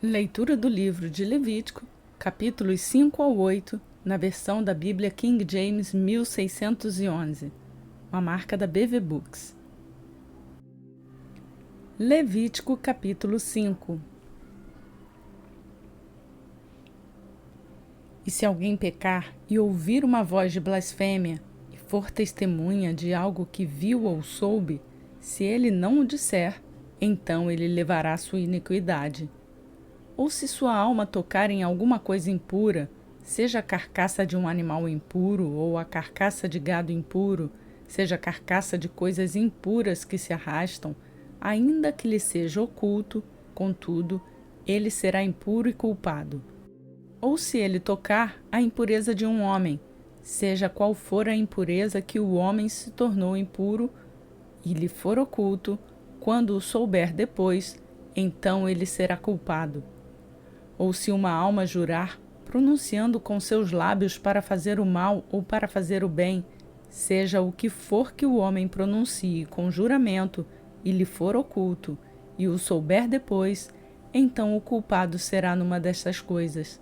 Leitura do livro de Levítico, capítulos 5 ao 8, na versão da Bíblia King James 1611, uma marca da BV Books. Levítico, capítulo 5. E se alguém pecar e ouvir uma voz de blasfêmia, e for testemunha de algo que viu ou soube, se ele não o disser, então ele levará sua iniquidade. Ou se sua alma tocar em alguma coisa impura, seja a carcaça de um animal impuro ou a carcaça de gado impuro, seja a carcaça de coisas impuras que se arrastam, ainda que lhe seja oculto, contudo, ele será impuro e culpado. Ou se ele tocar a impureza de um homem, seja qual for a impureza que o homem se tornou impuro, e lhe for oculto, quando o souber depois, então ele será culpado. Ou se uma alma jurar, pronunciando com seus lábios para fazer o mal ou para fazer o bem, seja o que for que o homem pronuncie com juramento e lhe for oculto, e o souber depois, então o culpado será numa destas coisas.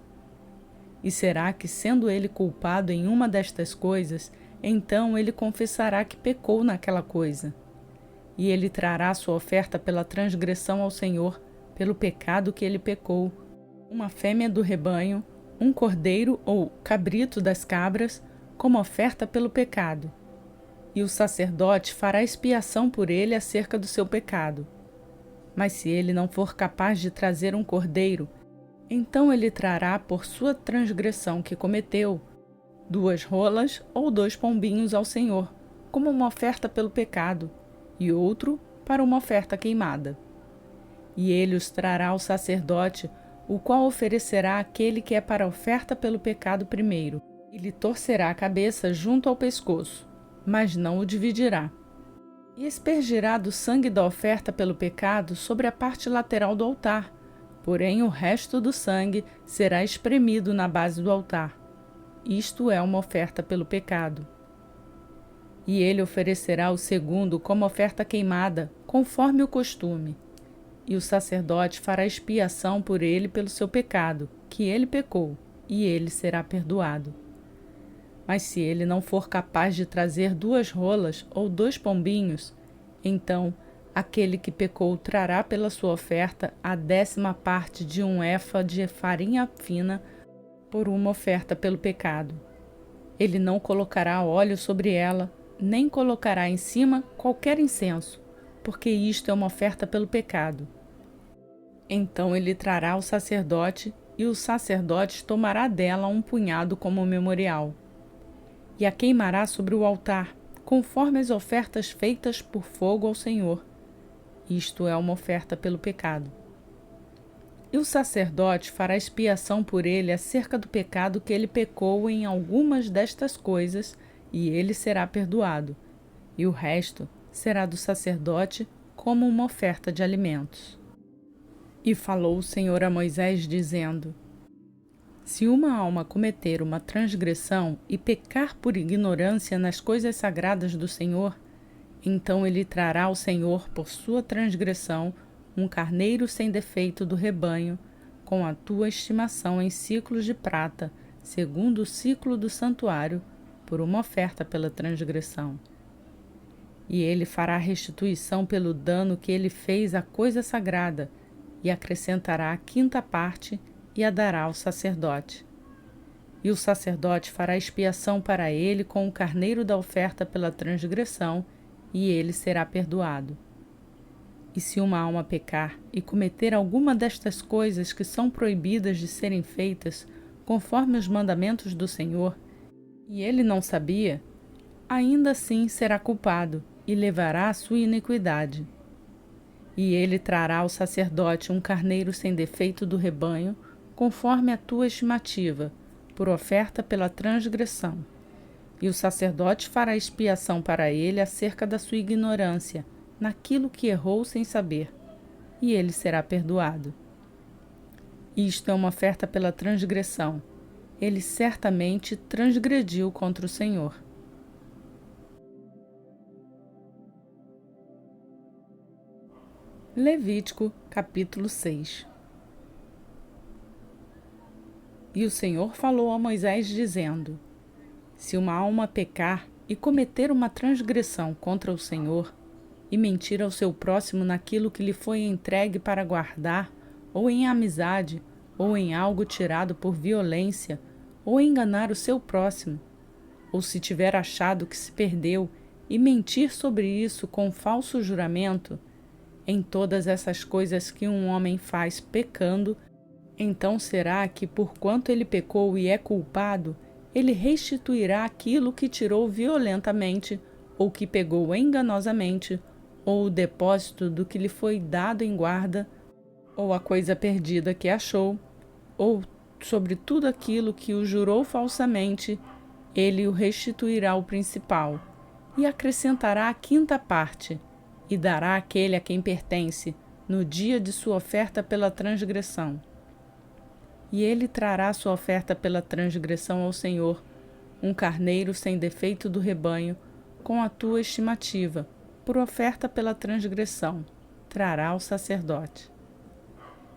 E será que, sendo ele culpado em uma destas coisas, então ele confessará que pecou naquela coisa. E ele trará sua oferta pela transgressão ao Senhor, pelo pecado que ele pecou, uma fêmea do rebanho, um cordeiro ou cabrito das cabras, como oferta pelo pecado. E o sacerdote fará expiação por ele acerca do seu pecado. Mas se ele não for capaz de trazer um cordeiro, então ele trará por sua transgressão que cometeu 2 rolas ou 2 pombinhos ao Senhor, como uma oferta pelo pecado, e outro para uma oferta queimada. E ele os trará ao sacerdote, o qual oferecerá aquele que é para a oferta pelo pecado primeiro, e lhe torcerá a cabeça junto ao pescoço, mas não o dividirá. E aspergirá do sangue da oferta pelo pecado sobre a parte lateral do altar, porém o resto do sangue será espremido na base do altar. Isto é uma oferta pelo pecado. E ele oferecerá o segundo como oferta queimada, conforme o costume. E o sacerdote fará expiação por ele pelo seu pecado, que ele pecou, e ele será perdoado. Mas se ele não for capaz de trazer 2 rolas ou 2 pombinhos, então aquele que pecou trará pela sua oferta a 10ª parte de um efa de farinha fina por uma oferta pelo pecado. Ele não colocará óleo sobre ela, nem colocará em cima qualquer incenso, porque isto é uma oferta pelo pecado. Então ele trará ao sacerdote, e o sacerdote tomará dela um punhado como memorial. E a queimará sobre o altar, conforme as ofertas feitas por fogo ao Senhor. Isto é uma oferta pelo pecado. E o sacerdote fará expiação por ele acerca do pecado que ele pecou em algumas destas coisas, e ele será perdoado. E o resto será do sacerdote como uma oferta de alimentos. E falou o Senhor a Moisés, dizendo: Se uma alma cometer uma transgressão e pecar por ignorância nas coisas sagradas do Senhor, então ele trará ao Senhor por sua transgressão um carneiro sem defeito do rebanho, com a tua estimação em siclos de prata, segundo o ciclo do santuário, por uma oferta pela transgressão. E ele fará restituição pelo dano que ele fez à coisa sagrada, e acrescentará a 5ª parte e a dará ao sacerdote. E o sacerdote fará expiação para ele com o carneiro da oferta pela transgressão, e ele será perdoado. E se uma alma pecar e cometer alguma destas coisas que são proibidas de serem feitas, conforme os mandamentos do Senhor, e ele não sabia, ainda assim será culpado e levará a sua iniquidade. E ele trará ao sacerdote um carneiro sem defeito do rebanho, conforme a tua estimativa, por oferta pela transgressão. E o sacerdote fará expiação para ele acerca da sua ignorância, naquilo que errou sem saber, e ele será perdoado. Isto é uma oferta pela transgressão. Ele certamente transgrediu contra o Senhor. Levítico, capítulo 6. E o Senhor falou a Moisés, dizendo: Se uma alma pecar e cometer uma transgressão contra o Senhor, e mentir ao seu próximo naquilo que lhe foi entregue para guardar, ou em amizade, ou em algo tirado por violência, ou enganar o seu próximo, ou se tiver achado que se perdeu, e mentir sobre isso com falso juramento, em todas essas coisas que um homem faz pecando, então será que, porquanto ele pecou e é culpado, ele restituirá aquilo que tirou violentamente, ou que pegou enganosamente, ou o depósito do que lhe foi dado em guarda, ou a coisa perdida que achou, ou sobre tudo aquilo que o jurou falsamente, ele o restituirá ao principal, e acrescentará a quinta parte, e dará àquele a quem pertence, no dia de sua oferta pela transgressão. E ele trará sua oferta pela transgressão ao Senhor, um carneiro sem defeito do rebanho, com a tua estimativa, por oferta pela transgressão, trará ao sacerdote.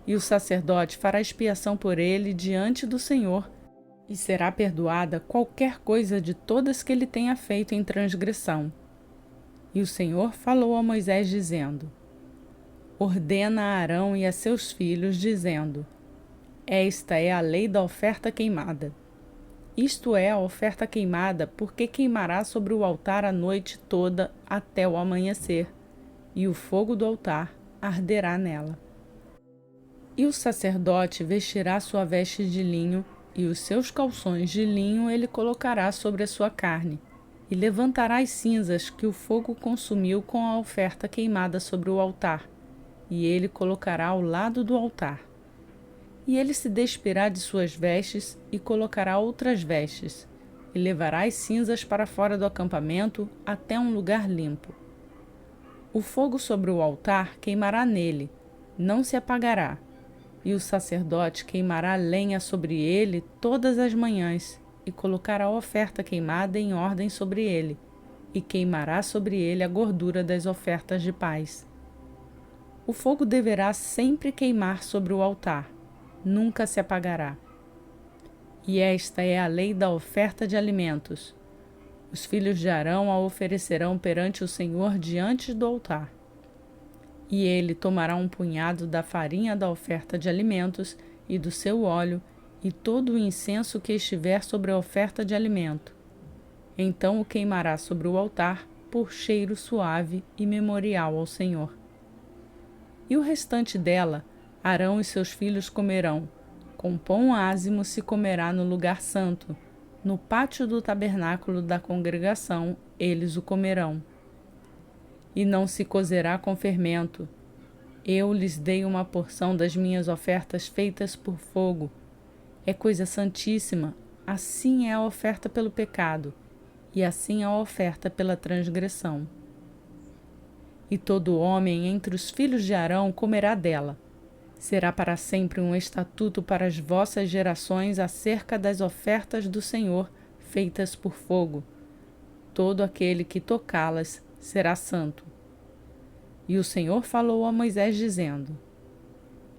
E o sacerdote fará expiação por ele diante do Senhor, e será perdoada qualquer coisa de todas que ele tenha feito em transgressão. E o Senhor falou a Moisés, dizendo: Ordena a Arão e a seus filhos, dizendo: Esta é a lei da oferta queimada. Isto é a oferta queimada, porque queimará sobre o altar a noite toda até o amanhecer, e o fogo do altar arderá nela. E o sacerdote vestirá sua veste de linho, e os seus calções de linho ele colocará sobre a sua carne, e levantará as cinzas que o fogo consumiu com a oferta queimada sobre o altar, e ele colocará ao lado do altar. E ele se despirá de suas vestes e colocará outras vestes, e levará as cinzas para fora do acampamento até um lugar limpo. O fogo sobre o altar queimará nele, não se apagará, e o sacerdote queimará lenha sobre ele todas as manhãs, e colocará a oferta queimada em ordem sobre ele, e queimará sobre ele a gordura das ofertas de paz. O fogo deverá sempre queimar sobre o altar, nunca se apagará. E esta é a lei da oferta de alimentos. Os filhos de Arão a oferecerão perante o Senhor diante do altar. E ele tomará um punhado da farinha da oferta de alimentos e do seu óleo e todo o incenso que estiver sobre a oferta de alimento. Então o queimará sobre o altar por cheiro suave e memorial ao Senhor. E o restante dela, Arão e seus filhos comerão. Com pão ázimo se comerá no lugar santo. No pátio do tabernáculo da congregação, eles o comerão. E não se cozerá com fermento. Eu lhes dei uma porção das minhas ofertas feitas por fogo. É coisa santíssima, assim é a oferta pelo pecado, e assim a oferta pela transgressão. E todo homem entre os filhos de Arão comerá dela. Será para sempre um estatuto para as vossas gerações acerca das ofertas do Senhor feitas por fogo. Todo aquele que tocá-las será santo. E o Senhor falou a Moisés, dizendo: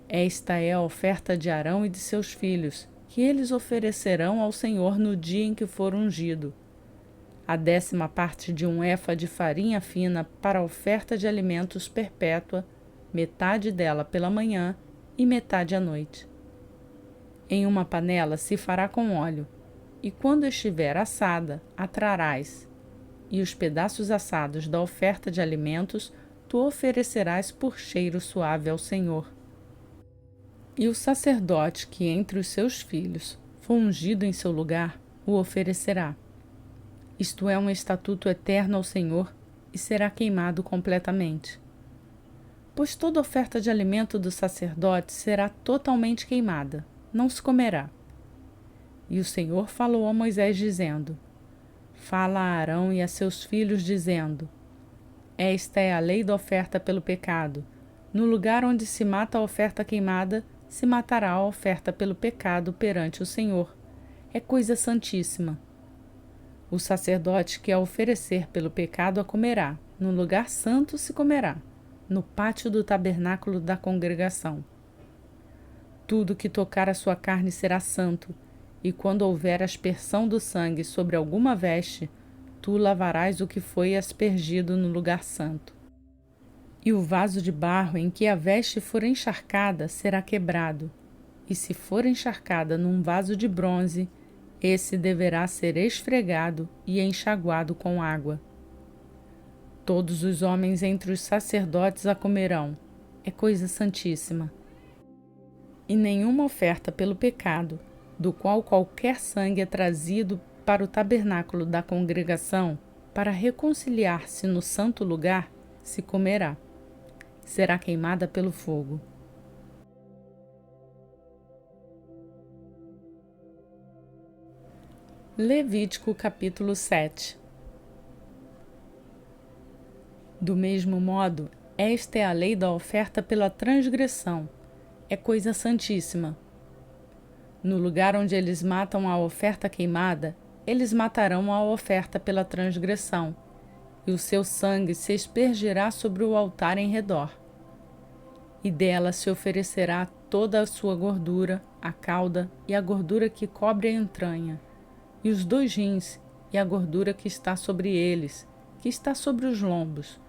Esta é a oferta de Arão e de seus filhos, que eles oferecerão ao Senhor no dia em que for ungido. A 10ª parte de um efa de farinha fina para a oferta de alimentos perpétua, metade dela pela manhã e metade à noite. Em uma panela se fará com óleo, e quando estiver assada, a trarás, e os pedaços assados da oferta de alimentos tu oferecerás por cheiro suave ao Senhor. E o sacerdote que entre os seus filhos for ungido em seu lugar, o oferecerá. Isto é um estatuto eterno ao Senhor, e será queimado completamente. Pois toda oferta de alimento do sacerdote será totalmente queimada, não se comerá. E o Senhor falou a Moisés, dizendo: Fala a Arão e a seus filhos, dizendo: Esta é a lei da oferta pelo pecado. No lugar onde se mata a oferta queimada, se matará a oferta pelo pecado perante o Senhor. É coisa santíssima. O sacerdote que a oferecer pelo pecado a comerá, no lugar santo se comerá, no pátio do tabernáculo da congregação. Tudo que tocar a sua carne será santo, E quando houver aspersão do sangue sobre alguma veste, tu lavarás o que foi aspergido no lugar santo. E o vaso de barro em que a veste for encharcada será quebrado, e se for encharcada num vaso de bronze, esse deverá ser esfregado e enxaguado com água. Todos os homens entre os sacerdotes a comerão, é coisa santíssima. E nenhuma oferta pelo pecado, do qual qualquer sangue é trazido para o tabernáculo da congregação, para reconciliar-se no santo lugar, se comerá. Será queimada pelo fogo. Levítico capítulo 7. Do mesmo modo, esta é a lei da oferta pela transgressão. É coisa santíssima. No lugar onde eles matam a oferta queimada, eles matarão a oferta pela transgressão, e o seu sangue se aspergirá sobre o altar em redor. E dela se oferecerá toda a sua gordura, a cauda e a gordura que cobre a entranha, e os 2 rins, e a gordura que está sobre eles, que está sobre os lombos,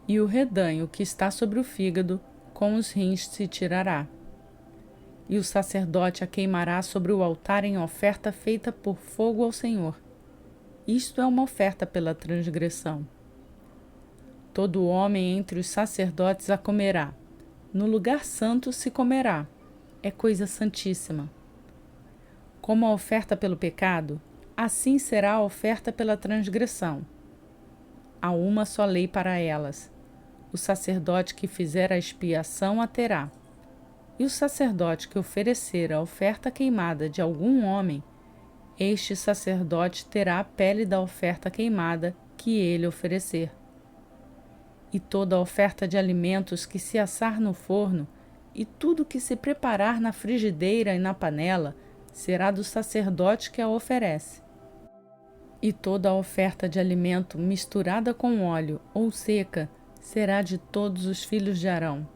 e o redanho que está sobre o fígado, com os rins se tirará. E o sacerdote a queimará sobre o altar em oferta feita por fogo ao Senhor. Isto é uma oferta pela transgressão. Todo homem entre os sacerdotes a comerá. No lugar santo se comerá. É coisa santíssima. Como a oferta pelo pecado, assim será a oferta pela transgressão. Há uma só lei para elas. O sacerdote que fizer a expiação a terá. E o sacerdote que oferecer a oferta queimada de algum homem, este sacerdote terá a pele da oferta queimada que ele oferecer. E toda a oferta de alimentos que se assar no forno, e tudo que se preparar na frigideira e na panela, será do sacerdote que a oferece. E toda a oferta de alimento misturada com óleo ou seca será de todos os filhos de Arão,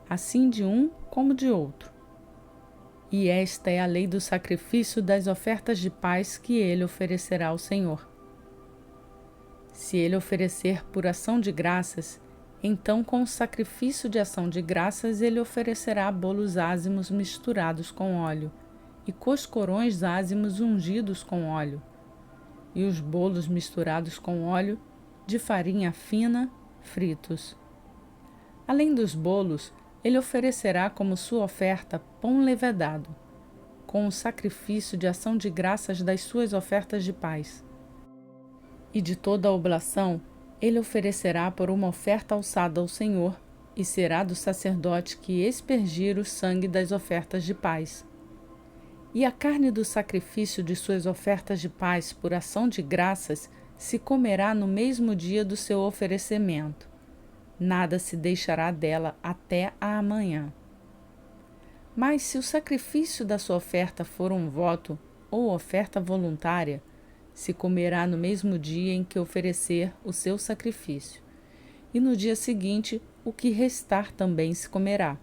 assim de um como de outro. E esta é a lei do sacrifício das ofertas de paz que ele oferecerá ao Senhor. Se ele oferecer por ação de graças, então com o sacrifício de ação de graças ele oferecerá bolos ázimos misturados com óleo, e coscorões ázimos ungidos com óleo, e os bolos misturados com óleo, de farinha fina, fritos. Além dos bolos, ele oferecerá como sua oferta pão levedado, com o sacrifício de ação de graças das suas ofertas de paz. E de toda a oblação, ele oferecerá por uma oferta alçada ao Senhor, e será do sacerdote que aspergir o sangue das ofertas de paz. E a carne do sacrifício de suas ofertas de paz por ação de graças se comerá no mesmo dia do seu oferecimento. Nada se deixará dela até a amanhã. Mas se o sacrifício da sua oferta for um voto ou oferta voluntária, se comerá no mesmo dia em que oferecer o seu sacrifício, e no dia seguinte o que restar também se comerá.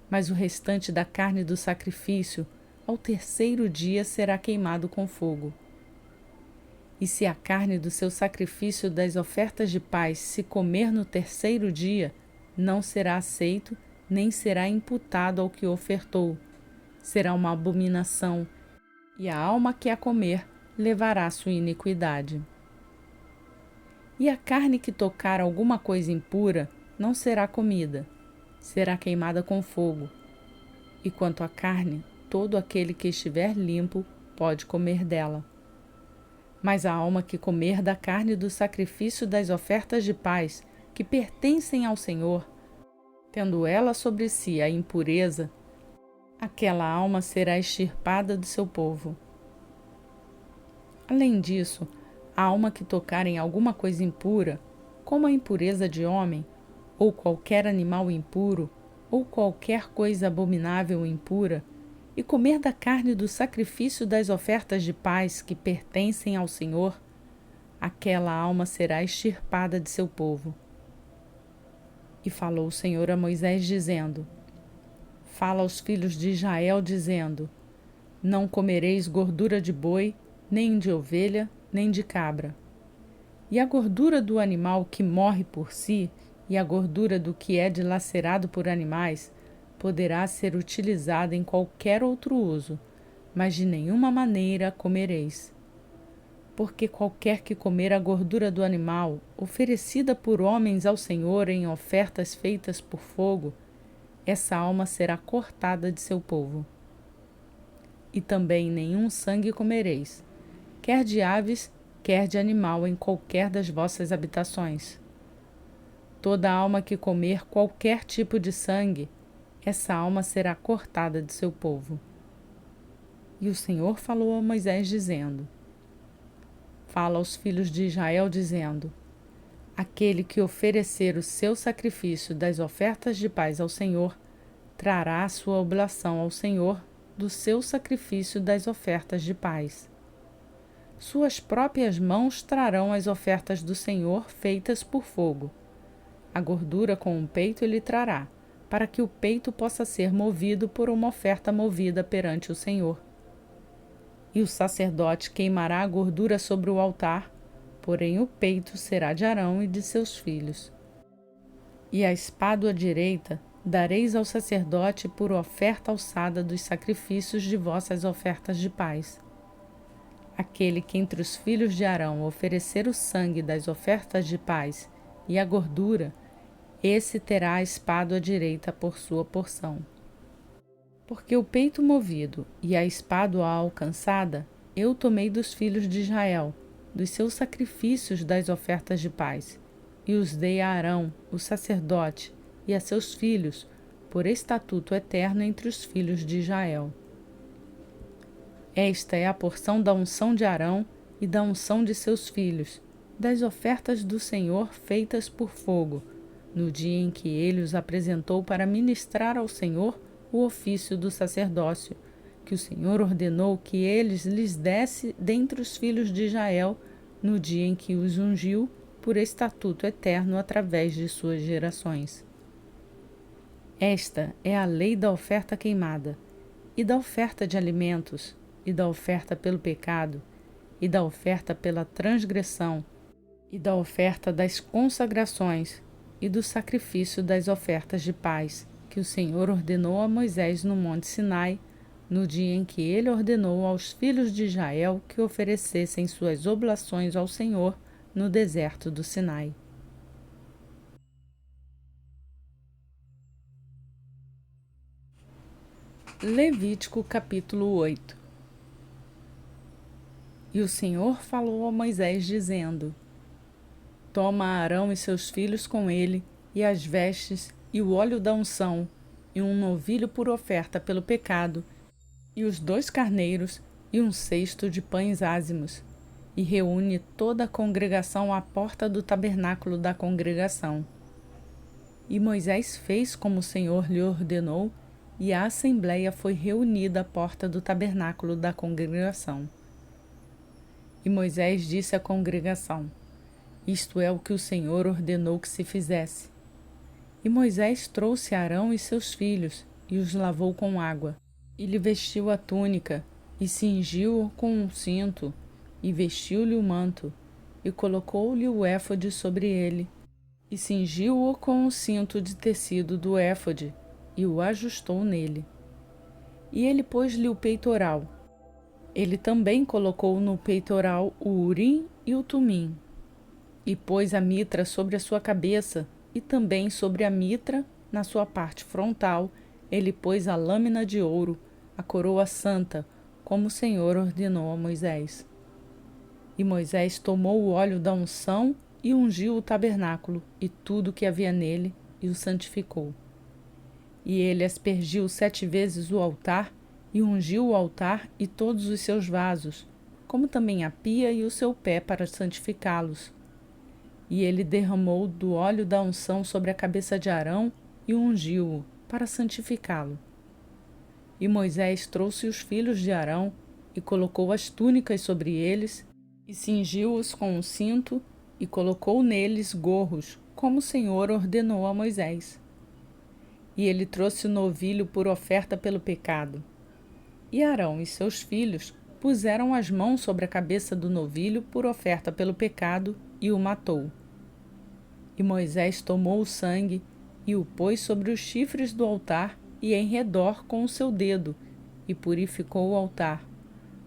Mas o restante da carne do sacrifício, ao terceiro dia será queimado com fogo. E se a carne do seu sacrifício das ofertas de paz se comer no terceiro dia, não será aceito, nem será imputado ao que ofertou. Será uma abominação, e a alma que a comer levará sua iniquidade. E a carne que tocar alguma coisa impura não será comida, será queimada com fogo. E quanto à carne, todo aquele que estiver limpo pode comer dela. Mas a alma que comer da carne do sacrifício das ofertas de paz, que pertencem ao Senhor, tendo ela sobre si a impureza, aquela alma será extirpada do seu povo. Além disso, a alma que tocar em alguma coisa impura, como a impureza de homem, ou qualquer animal impuro, ou qualquer coisa abominável impura, e comer da carne do sacrifício das ofertas de paz que pertencem ao Senhor, aquela alma será extirpada de seu povo. E falou o Senhor a Moisés, dizendo: Fala aos filhos de Israel, dizendo: Não comereis gordura de boi, nem de ovelha, nem de cabra. E a gordura do animal que morre por si, e a gordura do que é dilacerado por animais, poderá ser utilizada em qualquer outro uso, mas de nenhuma maneira comereis. Porque qualquer que comer a gordura do animal, oferecida por homens ao Senhor em ofertas feitas por fogo, essa alma será cortada de seu povo. E também nenhum sangue comereis, quer de aves, quer de animal em qualquer das vossas habitações. Toda alma que comer qualquer tipo de sangue, essa alma será cortada de seu povo. E o Senhor falou a Moisés, dizendo: Fala aos filhos de Israel, dizendo: Aquele que oferecer o seu sacrifício das ofertas de paz ao Senhor, trará a sua oblação ao Senhor do seu sacrifício das ofertas de paz. Suas próprias mãos trarão as ofertas do Senhor feitas por fogo. A gordura com o peito ele trará, para que o peito possa ser movido por uma oferta movida perante o Senhor. E o sacerdote queimará a gordura sobre o altar, porém o peito será de Arão e de seus filhos. E a espádua direita dareis ao sacerdote por oferta alçada dos sacrifícios de vossas ofertas de paz. Aquele que entre os filhos de Arão oferecer o sangue das ofertas de paz e a gordura, esse terá a espádua direita por sua porção. Porque o peito movido e a espádua alcançada, eu tomei dos filhos de Israel, dos seus sacrifícios das ofertas de paz, e os dei a Arão, o sacerdote, e a seus filhos, por estatuto eterno entre os filhos de Israel. Esta é a porção da unção de Arão e da unção de seus filhos, das ofertas do Senhor feitas por fogo, no dia em que ele os apresentou para ministrar ao Senhor o ofício do sacerdócio, que o Senhor ordenou que eles lhes desse dentre os filhos de Israel, no dia em que os ungiu, por estatuto eterno através de suas gerações. Esta é a lei da oferta queimada, e da oferta de alimentos, e da oferta pelo pecado, e da oferta pela transgressão, e da oferta das consagrações, e do sacrifício das ofertas de paz, que o Senhor ordenou a Moisés no monte Sinai, no dia em que ele ordenou aos filhos de Israel que oferecessem suas oblações ao Senhor no deserto do Sinai. Levítico capítulo 8. E o Senhor falou a Moisés, dizendo: Toma Arão e seus filhos com ele, e as vestes, e o óleo da unção, e um novilho por oferta pelo pecado, e os 2 carneiros, e um cesto de pães ázimos, e reúne toda a congregação à porta do tabernáculo da congregação. E Moisés fez como o Senhor lhe ordenou, e a assembleia foi reunida à porta do tabernáculo da congregação. E Moisés disse à congregação: Isto é o que o Senhor ordenou que se fizesse. E Moisés trouxe Arão e seus filhos, e os lavou com água, e lhe vestiu a túnica, e cingiu-o com um cinto, e vestiu-lhe o manto, e colocou-lhe o éfode sobre ele, e cingiu-o com o cinto de tecido do éfode, e o ajustou nele. E ele pôs-lhe o peitoral. Ele também colocou no peitoral o urim e o tumim, e pôs a mitra sobre a sua cabeça, e também sobre a mitra, na sua parte frontal, ele pôs a lâmina de ouro, a coroa santa, como o Senhor ordenou a Moisés. E Moisés tomou o óleo da unção e ungiu o tabernáculo e tudo o que havia nele, e o santificou. E ele aspergiu 7 vezes o altar, e ungiu o altar e todos os seus vasos, como também a pia e o seu pé para santificá-los. E ele derramou do óleo da unção sobre a cabeça de Arão e ungiu-o para santificá-lo. E Moisés trouxe os filhos de Arão e colocou as túnicas sobre eles, e cingiu-os com um cinto, e colocou neles gorros, como o Senhor ordenou a Moisés. E ele trouxe o novilho por oferta pelo pecado. E Arão e seus filhos puseram as mãos sobre a cabeça do novilho por oferta pelo pecado e o matou. E Moisés tomou o sangue e o pôs sobre os chifres do altar e em redor com o seu dedo, e purificou o altar.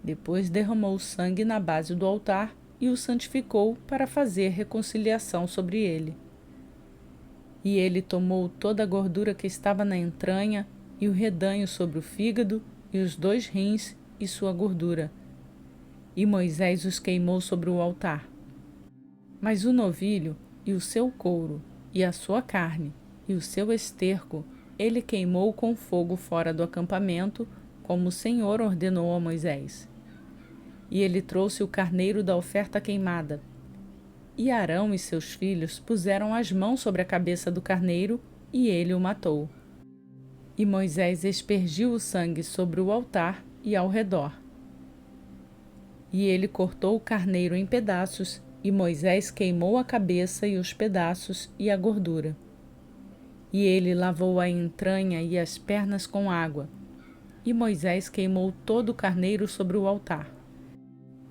Depois derramou o sangue na base do altar e o santificou para fazer reconciliação sobre ele. E ele tomou toda a gordura que estava na entranha, e o redanho sobre o fígado, e os 2 rins, e sua gordura. E Moisés os queimou sobre o altar. Mas o novilho, e o seu couro, e a sua carne, e o seu esterco, ele queimou com fogo fora do acampamento, como o Senhor ordenou a Moisés. E ele trouxe o carneiro da oferta queimada. E Arão e seus filhos puseram as mãos sobre a cabeça do carneiro, e ele o matou. E Moisés aspergiu o sangue sobre o altar e ao redor. E ele cortou o carneiro em pedaços, e Moisés queimou a cabeça e os pedaços e a gordura. E ele lavou a entranha e as pernas com água. E Moisés queimou todo o carneiro sobre o altar.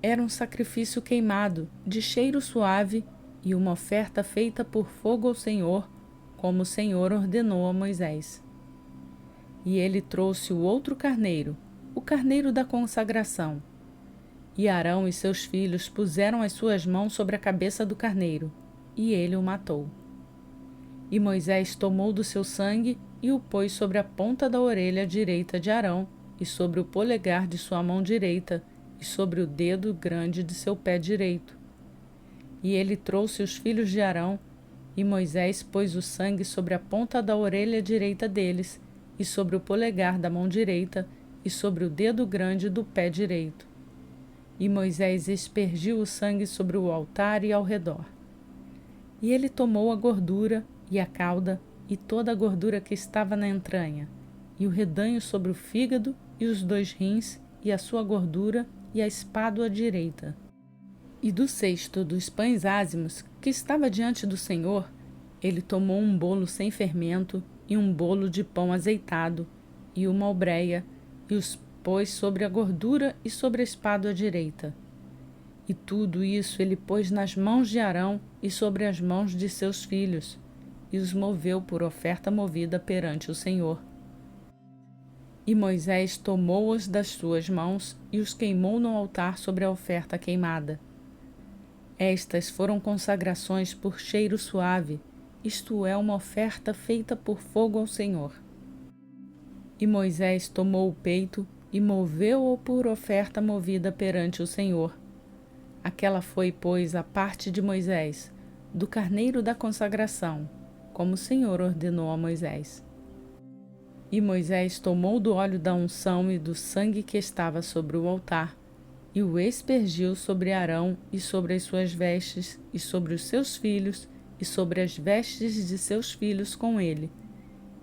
Era um sacrifício queimado, de cheiro suave, e uma oferta feita por fogo ao Senhor, como o Senhor ordenou a Moisés. E ele trouxe o outro carneiro, o carneiro da consagração. E Arão e seus filhos puseram as suas mãos sobre a cabeça do carneiro, e ele o matou. E Moisés tomou do seu sangue e o pôs sobre a ponta da orelha direita de Arão, e sobre o polegar de sua mão direita, e sobre o dedo grande de seu pé direito. E ele trouxe os filhos de Arão, e Moisés pôs o sangue sobre a ponta da orelha direita deles, e sobre o polegar da mão direita, e sobre o dedo grande do pé direito. E Moisés aspergiu o sangue sobre o altar e ao redor. E ele tomou a gordura, e a cauda, e toda a gordura que estava na entranha, e o redanho sobre o fígado, e os 2 rins, e a sua gordura, e a espádua direita. E do cesto dos pães ázimos, que estava diante do Senhor, ele tomou um bolo sem fermento, e um bolo de pão azeitado, e uma obreia, e os pôs sobre a gordura e sobre a espádua direita. E tudo isso ele pôs nas mãos de Arão e sobre as mãos de seus filhos, e os moveu por oferta movida perante o Senhor. E Moisés tomou-os das suas mãos e os queimou no altar sobre a oferta queimada. Estas foram consagrações por cheiro suave, isto é, uma oferta feita por fogo ao Senhor. E Moisés tomou o peito e moveu-o por oferta movida perante o Senhor. Aquela foi, pois, a parte de Moisés, do carneiro da consagração, como o Senhor ordenou a Moisés. E Moisés tomou do óleo da unção e do sangue que estava sobre o altar, e o aspergiu sobre Arão e sobre as suas vestes, e sobre os seus filhos, e sobre as vestes de seus filhos com ele.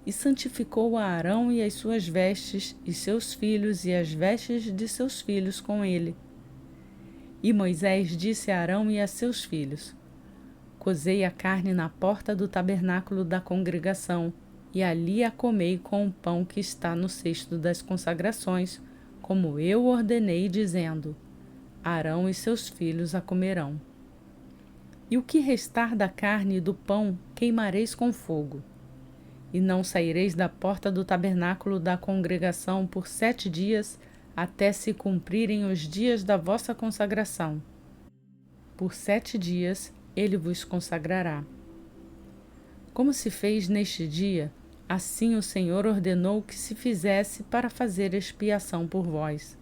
E santificou a Arão e as suas vestes, e seus filhos e as vestes de seus filhos com ele. E Moisés disse a Arão e a seus filhos: Cozei a carne na porta do tabernáculo da congregação, e ali a comei com o pão que está no cesto das consagrações, como eu ordenei, dizendo: Arão e seus filhos a comerão. E o que restar da carne e do pão queimareis com fogo. E não saireis da porta do tabernáculo da congregação por 7 dias, até se cumprirem os dias da vossa consagração. Por 7 dias ele vos consagrará. Como se fez neste dia, assim o Senhor ordenou que se fizesse para fazer expiação por vós.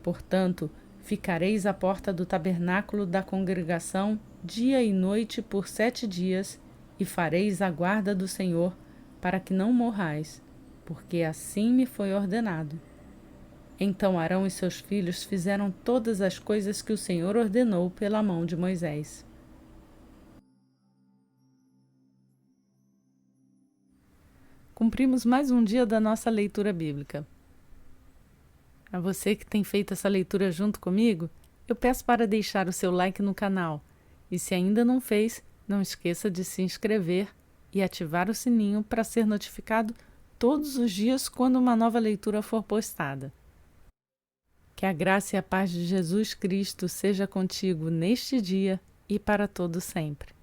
Portanto, ficareis à porta do tabernáculo da congregação dia e noite por 7 dias, e fareis a guarda do Senhor, para que não morrais, porque assim me foi ordenado. Então Arão e seus filhos fizeram todas as coisas que o Senhor ordenou pela mão de Moisés. Cumprimos mais um dia da nossa leitura bíblica. A você que tem feito essa leitura junto comigo, eu peço para deixar o seu like no canal. E se ainda não fez, não esqueça de se inscrever e ativar o sininho para ser notificado todos os dias quando uma nova leitura for postada. Que a graça e a paz de Jesus Cristo seja contigo neste dia e para todo sempre.